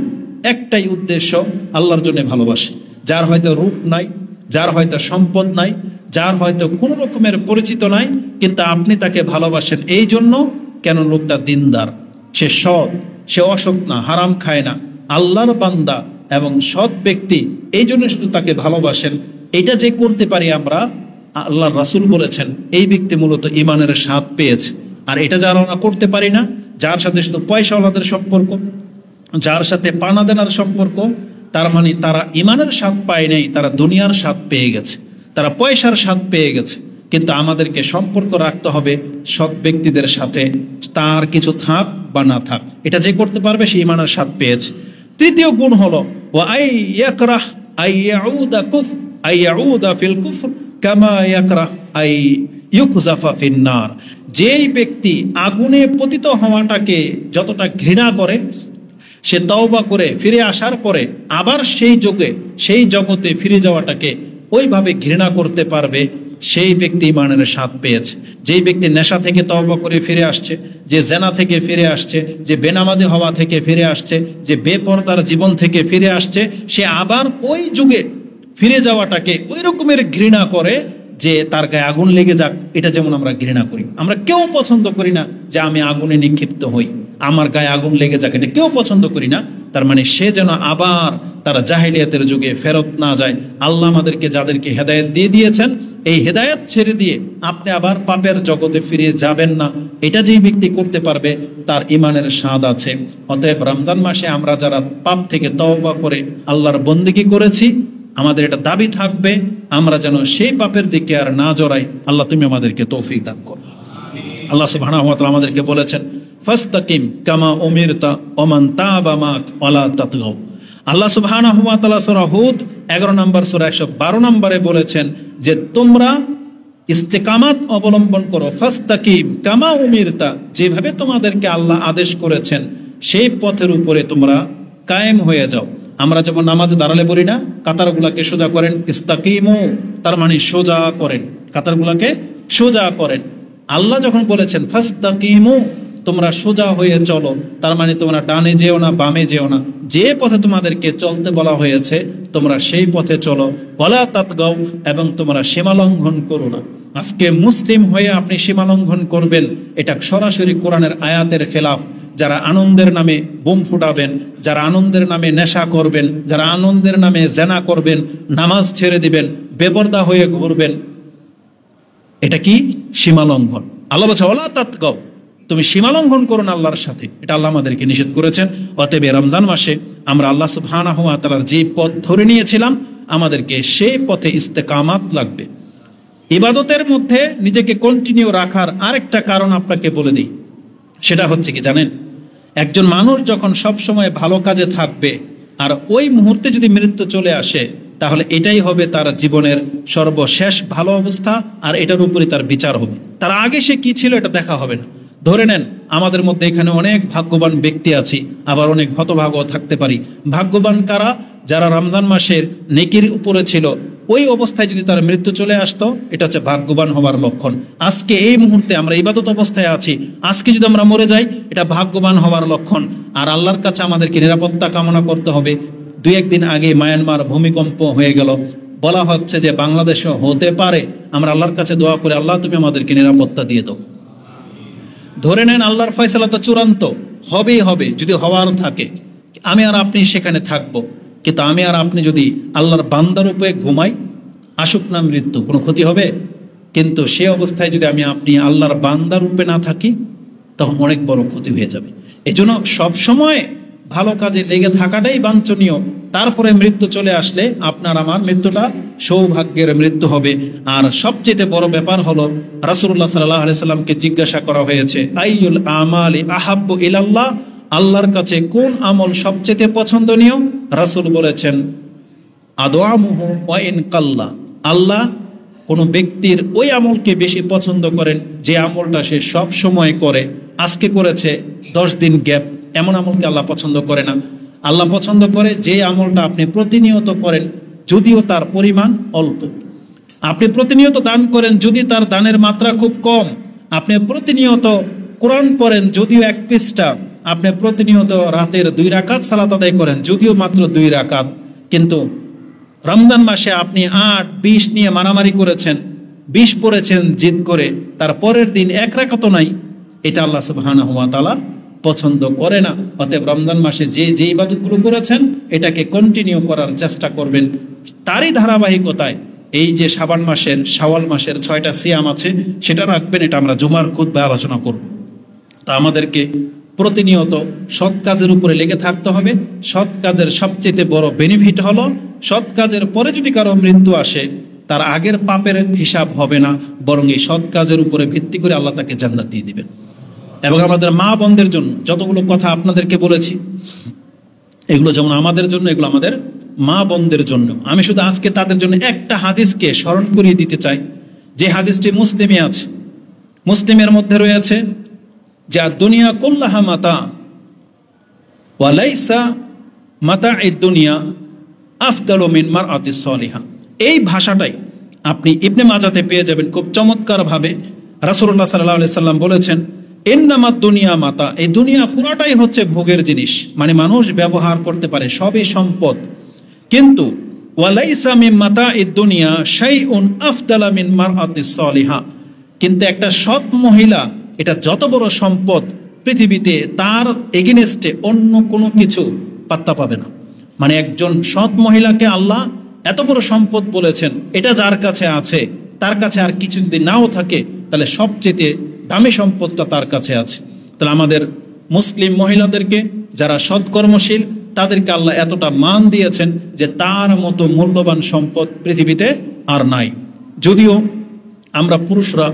একটাই উদ্দেশ্য, আল্লাহর জন্য ভালোবাসে। যার হয়তো রূপ নাই, যার হয়তো সম্পদ নাই, যার হয়তো কোনো রকমের পরিচিত নাই, কিন্তু আপনি তাকে ভালোবাসেন এই জন্য, কেন লোকটা দিনদার, সে সৎ, সে অসৎ না, হারাম খায় না, আল্লাহর বান্দা এবং সৎ ব্যক্তি, এই জন্য শুধু তাকে ভালোবাসেন। এটা যে করতে পারি আমরা, আল্লাহর রাসূল বলেছেন এই ব্যক্তি মূলত ঈমানের স্বাদ পেয়েছে। আর এটা যারা আমরা করতে পারি না, যার সাথে শুধু পয়সাওয়ালাদের সম্পর্ক, যার সাথে পানা দেনার সম্পর্ক, তার মানে তারা ঈমানের স্বাদ পায় নাই, তারা দুনিয়ার স্বাদ পেয়ে গেছে, তারা পয়সার স্বাদ পেয়ে গেছে। কিন্তু আমাদেরকে সম্পর্ক রাখতে হবে সৎ ব্যক্তিদের সাথে, তার কিছু থাক বা না থাক, এটা যে করতে পারবে সে ঈমানের স্বাদ পেয়েছে। তৃতীয় গুণ হলো ওয়া আই ইয়াকরাহ আই ইয়াউদা কুফর আই ইয়াউদা ফিল কুফর কামা ইয়াকরাহ আই ইউকযাফা ফিন নার। যেই ব্যক্তি আগুনে পতিত হওয়াটাকে যতটা ঘৃণা করে, সে তওবা করে ফিরে আসার পরে আবার সেই যুগে সেই জগতে ফিরে যাওয়াটাকে ওইভাবে ঘৃণা করতে পারবে, সেই ব্যক্তি ঈমানের স্বাদ পেয়েছে। যেই ব্যক্তি নেশা থেকে তওবা করে ফিরে আসছে, যে জেনা থেকে ফিরে আসছে, যে বেনামাজি হওয়া থেকে ফিরে আসছে, যে বেপরদার জীবন থেকে ফিরে আসছে, সে আবার ওই যুগে ফিরে যাওয়াটাকে ওই রকমের ঘৃণা করে যে তার গায়ে আগুন লেগে যাক। এটা যেমন আমরা ঘৃণা করি, আমরা কেউ পছন্দ করি না যে আমি আগুনে নিক্ষিপ্ত হই, আমার গায়ে আগুন লেগে যাক, এটা কেউ পছন্দ করি না। তার মানে সে যেন আবার তারা জাহেলিয়াতের যুগে ফেরত না যায়। আল্লাহ আমাদেরকে যাদেরকে হেদায়েত দিয়ে দিয়েছেন, এই হেদায়েত ছেড়ে দিয়ে আপনি আবার পাপের জগতে ফিরে যাবেন না, এটা যেই ব্যক্তি করতে পারবে তার ঈমানের স্বাদ আছে। অতএব রমজান মাসে আমরা যারা পাপ থেকে তওবা করে আল্লাহর বন্দেগী করেছি, আমাদের এটা দাবি থাকবে আমরা যেন সেই পাপের দিকে আর না জড়াই। আল্লাহ তুমি আমাদেরকে তৌফিক দান করো। আল্লাহ সুবহানাহু ওয়া তাআলা আমাদেরকে বলেছেন ফাস্তাকিম কামা উমিরতা ওমান তাবা মাক ওয়ালা তাতগাও। আল্লাহ সুবহানাহু ওয়া তাআলা সূরা হুদ 11 নম্বর সূরা 112 নম্বরে বলেছেন যে তোমরা ইস্তেকামাত অবলম্বন করো, ফাস্তাকিম কামা উমিরতা, যেভাবে তোমাদেরকে আল্লাহ আদেশ করেছেন সেই পথের উপরে তোমরা কায়েম হয়ে যাও। আমরা যেমন নামাজে দাঁড়ালে বলি না, কাতারগুলাকে সোজা করেন, ইস্তাকিমু, তার মানে সোজা করেন, কাতারগুলাকে সোজা করেন। আল্লাহ যখন বলেছেন ফাস্তাকিমু, তোমরা সোজা হয়ে চলো, তার মানে তোমরা ডানে যেও না, বামে যেও না, যে পথে তোমাদেরকে চলতে বলা হয়েছে তোমরা সেই পথে চলো। ওয়ালা তাতগাও, এবং তোমরা সীমা লঙ্ঘন করো না। আজকে মুসলিম হয়ে আপনি সীমা লঙ্ঘন করবেন, এটা সরাসরি কোরআনের আয়াতের খেলাফ। যারা আনন্দের নামে বোম ফুটাবেন, যারা আনন্দের নামে নেশা করবেন, যারা আনন্দের নামে জেনা করবেন, নামাজ ছেড়ে দিবেন, বেপরদা হয়ে ঘুরবেন, এটা কি সীমা লঙ্ঘন। আল্লাহ বলছে ওয়ালা তাতগাও, তুমি সীমা লঙ্ঘন করো না আল্লাহর সাথে, এটা আল্লাহ আমাদেরকে নিষেধ করেছেন। অতএব রমজান মাসে আমরা আল্লাহ সুবহানাহু ওয়া তাআলার যে পথ ধরে নিয়েছিলাম, আমাদেরকে সেই পথে ইস্তেকামাত লাগবে। ইবাদতের মধ্যে নিজেকে কন্টিনিউ রাখার আরেকটা কারণ আপনাকে বলে দিই, সেটা হচ্ছে কি জানেন, একজন মানুষ যখন সব সময় ভালো কাজে থাকবে আর ওই মুহূর্তে যদি মৃত্যু চলে আসে, তাহলে এটাই হবে তার জীবনের সর্বশেষ ভালো অবস্থা, আর এটার উপরে তার বিচার হবে। তার আগে সে কি ছিল এটা দেখা হবে না। ধরে নেন আমাদের মধ্যে এখানে অনেক ভাগ্যবান ব্যক্তি আছি, আবার অনেক হতভাগ্য থাকতে পারি। ভাগ্যবান কারা? যারা রমজান মাসের নেকির উপরে ছিল, ওই অবস্থায় যদি তার মৃত্যু চলে আসতো, এটা হচ্ছে ভাগ্যবান হওয়ার লক্ষণ। আজকে এই মুহূর্তে আমরা ইবাদত অবস্থায় আছি, আজকে যদি আমরা মরে যাই, এটা ভাগ্যবান হওয়ার লক্ষণ। আর আল্লাহর কাছে আমাদেরকে নিরাপত্তা কামনা করতে হবে। 2-1 দিন আগে মায়ানমার ভূমিকম্প হয়ে গেল, বলা হচ্ছে যে বাংলাদেশে হতে পারে। আমরা আল্লাহর কাছে দোয়া করে, আল্লাহ তুমি আমাদেরকে নিরাপত্তা দিয়ে দাও। ধরে নেন আল্লাহর ফয়সালা তো চূড়ান্ত, হবেই হবে, যদি হওয়ার থাকে। আমি আর আপনি সেখানে থাকবো, কিন্তু আমি আর আপনি যদি আল্লাহর বান্দার উপরে ঘুমাই, আসুক না মৃত্যু, কোনো ক্ষতি হবে? কিন্তু সে অবস্থায় যদি আমি আপনি আল্লাহর বান্দার রূপে না থাকি, তখন অনেক বড় ক্ষতি হয়ে যাবে। এজন্য সবসময় ভালো কাজে লেগে থাকাটাই বাঞ্ছনীয়। তারপরে মৃত্যু চলে আসলে আপনার আমার মৃত্যুটা সৌভাগ্যের মৃত্যু হবে। আর সবচেয়ে বড় ব্যাপার হলো, রাসূলুল্লাহ সাল্লাল্লাহু আলাইহি সাল্লামকে জিজ্ঞাসা করা হয়েছে আইয়ুল আমালি আহাব্বু ইলাল্লাহ, আল্লাহর কাছে কোন আমল সবচেয়ে পছন্দনীয়? রাসূল বলেছেন আদওয়ামুহু ওয়া ইন কাল্লা, আল্লাহ কোনো ব্যক্তির ওই আমলকে বেশি পছন্দ করেন যে আমলটা সে সব সময় করে। আজকে করেছে 10 দিন গ্যাপ, এমন আমলকে আল্লাহ পছন্দ করে না। আল্লাহ পছন্দ করে যে আমলটা আপনি প্রতিনিয়ত করেন, যদিও তার পরিমাণ অল্প। আপনি প্রতিনিয়ত দান করেন, যদি তার দানের মাত্রা খুব কম। আপনি প্রতিনিয়ত কোরআন পড়েন, যদিও 1 পৃষ্ঠা, আপনি প্রতিনিয়ত রাতের 2 রাকাত সালাত আদায় করেন, যদিও মাত্র 2 রাকাত, কিন্তু রমজান মাসে আপনি 8, 20 নিয়ে মারামারি করেছেন, 20 পড়েছেন জিদ করে, তার পরের দিন 1 রাকাতও নাই, এটা আল্লাহ সুবহানাহু ওয়া তাআলা পছন্দ করে না। অতএব রমজান মাসে যে ইবাদতগুলো করেছেন এটাকে কন্টিনিউ করার চেষ্টা করবেন। তারই ধারাবাহিকতায় এই যে শাবান মাসের, শাওয়াল মাসের 6টা সিয়াম আছে, সেটা রাখবেন। এটা আমরা জুমার খুতবায় আলোচনা করব। তা আমাদেরকে প্রতিনিয়ত সৎ কাজের উপরে লেগে থাকতে হবে। সৎ কাজের সবচেয়ে বড় বেনিফিট হলো, সৎ কাজের পরে যদি কারো মৃত্যু আসে, তার আগের পাপের হিসাব হবে না, বরং এই সৎ কাজের উপরে ভিত্তি করে আল্লাহ তাকে জান্নাত দিয়ে দিবেন। এবং আমাদের মা বোনদের জন্য যতগুলো কথা আপনাদেরকে বলেছি, এগুলো যেমন আমাদের জন্য, এগুলো আমাদের মা বোনদের জন্য। আমি শুধু আজকে তাদের জন্য একটা হাদিসকে স্মরণ করিয়ে দিতে চাই, যে হাদিসটি মুসলিমে আছে। মুসলিমের মধ্যে রয়েছে যে দুনিয়া কুল্লাহা মাতা ওয়া লাইসা মাতা'আদ দুনিয়া আফদালু মিন মারআতিস সালিহা। এই ভাষাটাই আপনি ইবনে মাজাতে পেয়ে যাবেন খুব চমৎকার ভাবে। রাসূলুল্লাহ সাল্লাল্লাহু আলাইহি সাল্লাম বলেছেন, ইন্নামাদ দুনিয়া মাতা, এই দুনিয়া পুরাটাই হচ্ছে ভোগের জিনিস, মানে মানুষ ব্যবহার করতে পারে, সবই সম্পদ। কিন্তু ওয়ালাইসা মিন মাতা'আদ দুনিয়া শাইউন আফদালা মিন মারআতিস সালিহা, কিন্তু একটা সৎ মহিলা, এটা যত বড় সম্পদ পৃথিবীতে, তার এগেনস্টে অন্য কোনো কিছু পাত্তা পাবে না। মানে একজন সৎ মহিলাকে আল্লাহ এত বড় সম্পদ বলেছেন, এটা যার কাছে আছে, তার কাছে আর কিছু যদি নাও থাকে, তাহলে সবচেয়ে দামি সম্পদটা তার কাছে আছে। তাহলে আমাদের মুসলিম মহিলাদেরকে, যারা সৎকর্মশীল, তাদেরকে আল্লাহ এতটা মান দিয়েছেন যে তার মতো মূল্যবান সম্পদ পৃথিবীতে আর নাই। যদিও আমরা পুরুষরা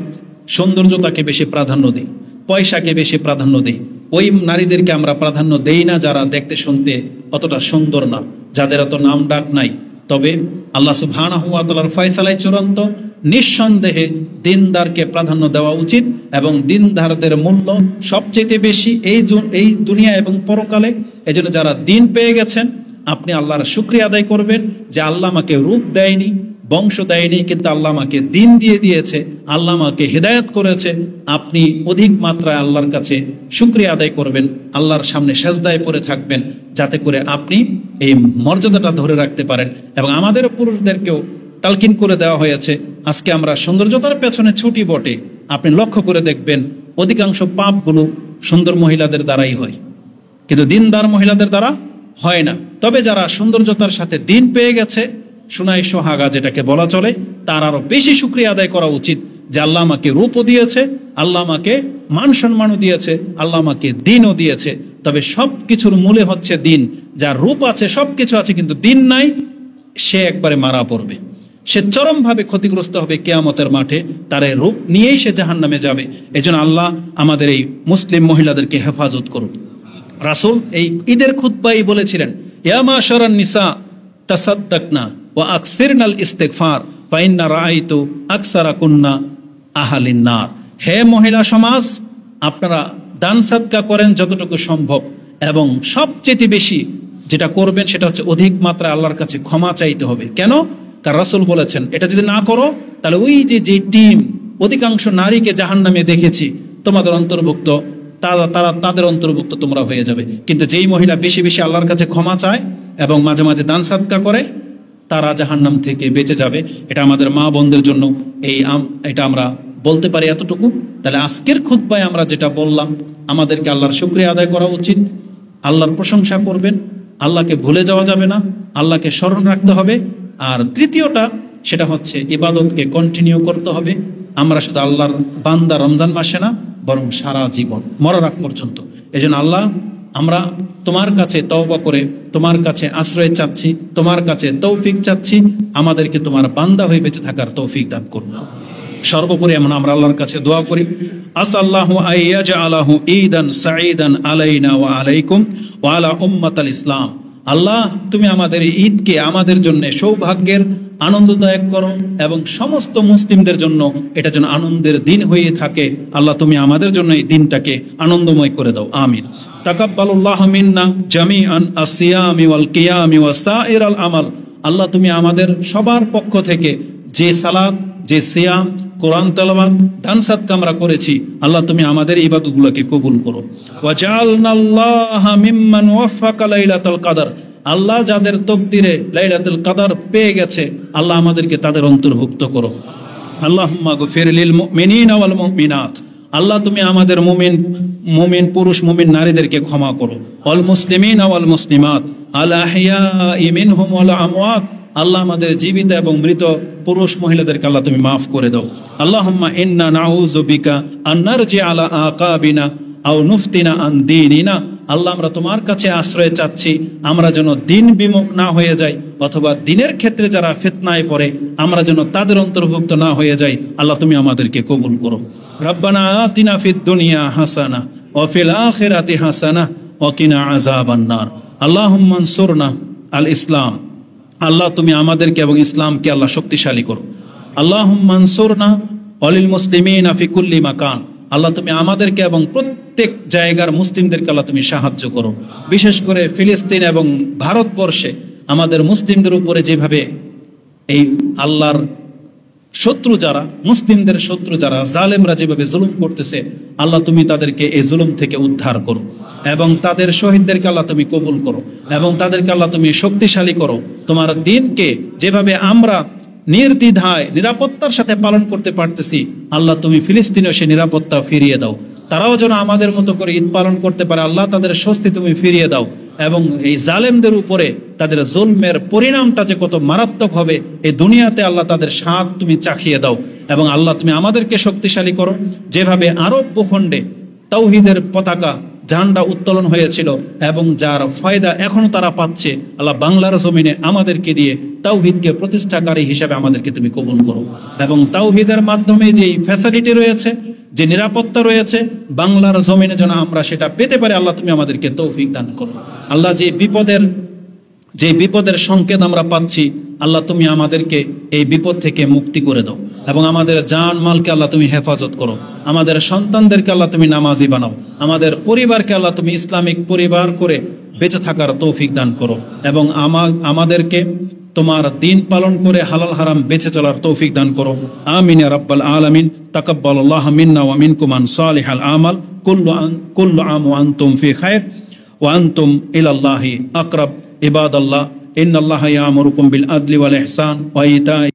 সৌন্দর্যতাকে বেশি প্রাধান্য দিই, পয়সাকে বেশি প্রাধান্য দিই, ওই নারীদেরকে আমরা প্রাধান্য দেই না যারা দেখতে শুনতে অতটা সুন্দর না, যাদের অত নাম ডাক নাই। তবে আল্লাহ সুবহানাহু ওয়া তাআলার ফয়সালায় চূড়ান্ত, নিঃসন্দেহে দিনদারকে প্রাধান্য দেওয়া উচিত, এবং দিনদারদের মূল্য সবচেয়ে বেশি এই দুনিয়া এবং পরকালে। এজন্য যারা দিন পেয়ে গেছেন, আপনি আল্লাহর শুকরিয়া আদায় করবেন যে আল্লাহ আমাকে রূপ দেয়নি, বংশ দেয়নি, কিন্তু আল্লাহ আমাকে দিন দিয়ে দিয়েছে, আল্লাহ আমাকে হেদায়েত করেছে। আপনি অধিক মাত্রায় আল্লাহর কাছে শুকরিয়া আদায় করবেন, আল্লাহর সামনে সেজদায় পড়ে থাকবেন, যাতে করে আপনি এই মর্যাদাটা ধরে রাখতে পারেন। এবং আমাদের পুরুষদেরকেও তালকিন করে দেওয়া হয়েছে, আজকে আমরা সৌন্দর্যতার পেছনে ছুটি বটে, আপনি লক্ষ্য করে দেখবেন অধিকাংশ পাপগুলো সুন্দর মহিলাদের দ্বারাই হয়, কিন্তু দিনদার মহিলাদের দ্বারা হয় না। তবে যারা সৌন্দর্যতার সাথে দিন পেয়ে গেছে, সোনাই সোহাগা যেটাকে বলা চলে, তার আরো বেশি শুকরিয়া আদায় করা উচিত যে আল্লাহ আমাকে রূপও দিয়েছে, আল্লাহ আমাকে মান সম্মানও দিয়েছে, আল্লাহ আমাকে দিনও দিয়েছে। তবে সব কিছুর মূলে হচ্ছে দিন। যার রূপ আছে, সব কিছু আছে, কিন্তু দিন নাই, সে একবারে মারা পড়বে, সে চরমভাবে ক্ষতিগ্রস্ত হবে কিয়ামতের মাঠে, তার এই রূপ নিয়েই সে জাহান্নামে যাবে। এজন্য আল্লাহ আমাদের এই মুসলিম মহিলাদেরকে হেফাজত করুন। রাসূল এই ঈদের খুতবায় বলেছিলেন, ইয়া মাশারান নিসা তাসাদ্দাকনা ওয়া আকসিরনাল ইস্তিগফার ফা ইন্না রাআইতু আকসারাকুন্না আহলিন নার। হে মহিলা সমাজ, আপনারা দান সাদকা করেন যতটুকু সম্ভব, এবং সবচেয়ে বেশি যেটা করবেন সেটা হচ্ছে অধিক মাত্রায় আল্লাহর কাছে ক্ষমা চাইতে হবে। কেন? কারণ রাসূল বলেছেন, এটা যদি না করো তাহলে ওই যে টিম অধিকাংশ নারীকে জাহান্নামে দেখেছি, তোমাদের অন্তর্ভুক্ত, তাদের অন্তর্ভুক্ত তোমরা হয়ে যাবে। কিন্তু যেই মহিলা বেশি বেশি আল্লাহর কাছে ক্ষমা চায় এবং মাঝে মাঝে দান সাদকা করে, তারা জাহান্নাম থেকে বেঁচে যাবে। এটা আমাদের মা বোনদের জন্য এটা আমরা বলতে পারি এতটুকু। তাহলে আজকের খুতবায় আমরা যেটা বললাম, আমাদেরকে আল্লাহর শুকরিয়া আদায় করা উচিত, আল্লাহর প্রশংসা করবেন, আল্লাহকে ভুলে যাওয়া যাবে না, আল্লাহকে স্মরণ রাখতে হবে। আর তৃতীয়টা সেটা হচ্ছে ইবাদতকে কন্টিনিউ করতে হবে। আমরা শুধু আল্লাহর বান্দা রমজান মাসে না, বরং সারা জীবন মরার আগ পর্যন্ত। এজন্য আল্লাহ, আমরা তোমার কাছে তওবা করে তোমার কাছে আশ্রয় চাচ্ছি, তোমার কাছে তৌফিক চাচ্ছি, আমাদেরকে তোমার বান্দা হয়ে বেঁচে থাকার তৌফিক দান করুন। সর্বোপরি আমরা আল্লাহর কাছে দোয়া করি, আসাল্লাহু আইয়াজআলাহু ঈদান সাঈদান আলাইনা ওয়া আলাইকুম ওয়া আলা উম্মাতাল ইসলাম। আল্লাহ, তুমি আমাদের ঈদকে আমাদের জন্য সৌভাগ্যের, আনন্দদায়ক করো, এবং সমস্ত মুসলিমদের জন্য এটা যেন আনন্দের দিন হয়ে থাকে। আল্লাহ, তুমি আমাদের জন্য এই দিনটাকে আনন্দময় করে দাও, আমিন। তাকাব্বালুল্লাহু মিন্না জামিআন আসিয়ামি ওয়াল কিয়ামি ওয়া সাইরাল আমাল। আল্লাহ, তুমি আমাদের সবার পক্ষ থেকে যে সালাত, যে সিয়াম, কোরআন তেলাওয়াত, দান সাদকা আমরা করেছি, আল্লাহ তুমি আমাদের ইবাদতগুলোকে কবুল করো। ওয়াজআলনাল্লাহা মিম্মান ওয়াফাকা লাইলাতুল কদর, আল্লাহ যাদের তকদিরে লাইলাতুল কদর পেয়ে গেছে, আল্লাহ আমাদেরকে তাদের অন্তর্ভুক্ত করো। আল্লাহুম্মা গফির লিল মুমিনিনা ওয়াল মুমিনাত, আল্লাহ তুমি আমাদের মুমিন পুরুষ মুমিন নারীদেরকে ক্ষমা করো। ওয়াল মুসলিমিনা ওয়াল মুসলিমাত আল আহইয়াই মিনহুম ওয়াল আমওয়াত, আল্লাহ আমাদের জীবিত এবং মৃত পুরুষ মহিলাদেরকে আল্লাহ তুমি মাফ করে দাও। আল্লাহুম্মা ইন্না নাউযু বিকা আন নারজি আলা আকাবিনা আও নুফতিনা আন দীনিনা, আল্লাহ আমরা তোমার কাছে আশ্রয় চাচ্ছি, আমরা যেন দিন বিমুখ না হয়ে যাই, অথবা দিনের ক্ষেত্রে যারা ফিতনায় পড়ে আমরা যেন তাদের অন্তর্ভুক্ত না হয়ে যাই। আল্লাহ তুমি আমাদেরকে কবুল করো। রব্বানা আতিনা ফিদ দুনিয়া হাসানা ওয়া ফিল আখিরাতি হাসানা ওয়া কিনা আযাবান নার। আল্লাহুম্মা আনসুরনা আল ইসলাম, আল্লাহ তুমি আমাদেরকে এবং ইসলামকে আল্লাহ শক্তিশালী করো। আল্লাহুম্মা আনসুরনা ওয়ালিল মুসলিমিনা ফি কুল্লি মাকান, আল্লাহ তুমি আমাদেরকে এবং প্রত্যেক জায়গার মুসলিমদেরকে আল্লাহ তুমি সাহায্য করো। বিশেষ করে ফিলিস্তিন এবং ভারতবর্ষে আমাদের মুসলিমদের উপরে যেভাবে এই আল্লাহর শত্রু যারা, মুসলিমদের শত্রু যারা, জালেমরা যেভাবে জুলুম করতেছে, আল্লাহ তুমি তাদেরকে এই জুলুম থেকে উদ্ধার করো এবং তাদের শহীদদেরকে আল্লাহ তুমি কবুল করো এবং তাদেরকে আল্লাহ তুমি শক্তিশালী করো। তোমার দিনকে যেভাবে আমরা নির্দ্বিধায় নিরাপত্তার সাথে পালন করতে পারতেছি, আল্লাহ তুমি ফিলিস্তিনেও সে নিরাপত্তা ফিরিয়ে দাও, তারাও যেন আমাদের মতো করে ঈদ পালন করতে পারে, আল্লাহ তাদের স্বস্তি তুমি ফিরিয়ে দাও এবং এই জালেমদের উপরে তাদের জুলমের পরিণামটা যে কত মারাত্মক হবে এই দুনিয়াতে আল্লাহ তাদের স্বাদ তুমি চাখিয়ে দাও এবং আল্লাহ তুমি আমাদেরকে শক্তিশালী করো। যেভাবে আরব ভূখণ্ডে তাওহীদের পতাকা ঝান্ডা উত্তোলন হয়েছিল এবং যার ফায়দা এখনো তারা পাচ্ছে, আল্লাহ বাংলার জমিনে আমাদেরকে দিয়ে তাওহীদকে প্রতিষ্ঠাকারী হিসাবে আমাদেরকে তুমি কবুল করো এবং তাওহীদের মাধ্যমে যে ফ্যাসিলিটি রয়েছে, যে নিরাপত্তা রয়েছে বাংলার জমিনে যেন আমরা সেটা পেতে পারি, আল্লাহ তুমি আমাদেরকে তৌফিক দান করো। আল্লাহ যে বিপদের সংকেত আমরা পাচ্ছি, আল্লাহ তুমি আমাদেরকে এই বিপদ থেকে মুক্তি করে দাও এবং আমাদের জান মালকে আল্লাহ তুমি হেফাজত করো, আমাদের সন্তানদেরকে আল্লাহ তুমি নামাজি বানাও, আমাদের পরিবারকে আল্লাহ তুমি ইসলামিক পরিবার করে বেঁচে থাকার তৌফিক দান করো এবং আমাদেরকে তোমার দিন পালন করে হালাল হারাম বেঁচে চলার তৌফিক দান করো। আমিন ইয়া রাব্বাল আলামিন। তাকাব্বালাল্লাহু মিন্না ওয়া মিনকুম আন সালিহাল আমাল। কুল্লু আম ওয়া আনতুম ফি খায়র ওয়া আনতুম ইলাল্লাহি আকরাব। ইবাদাল্লাহ, ইন্নাল্লাহা ইয়া'মুরুকুম বিল আদলি ওয়াল ইহসান ওয়া ইতা'i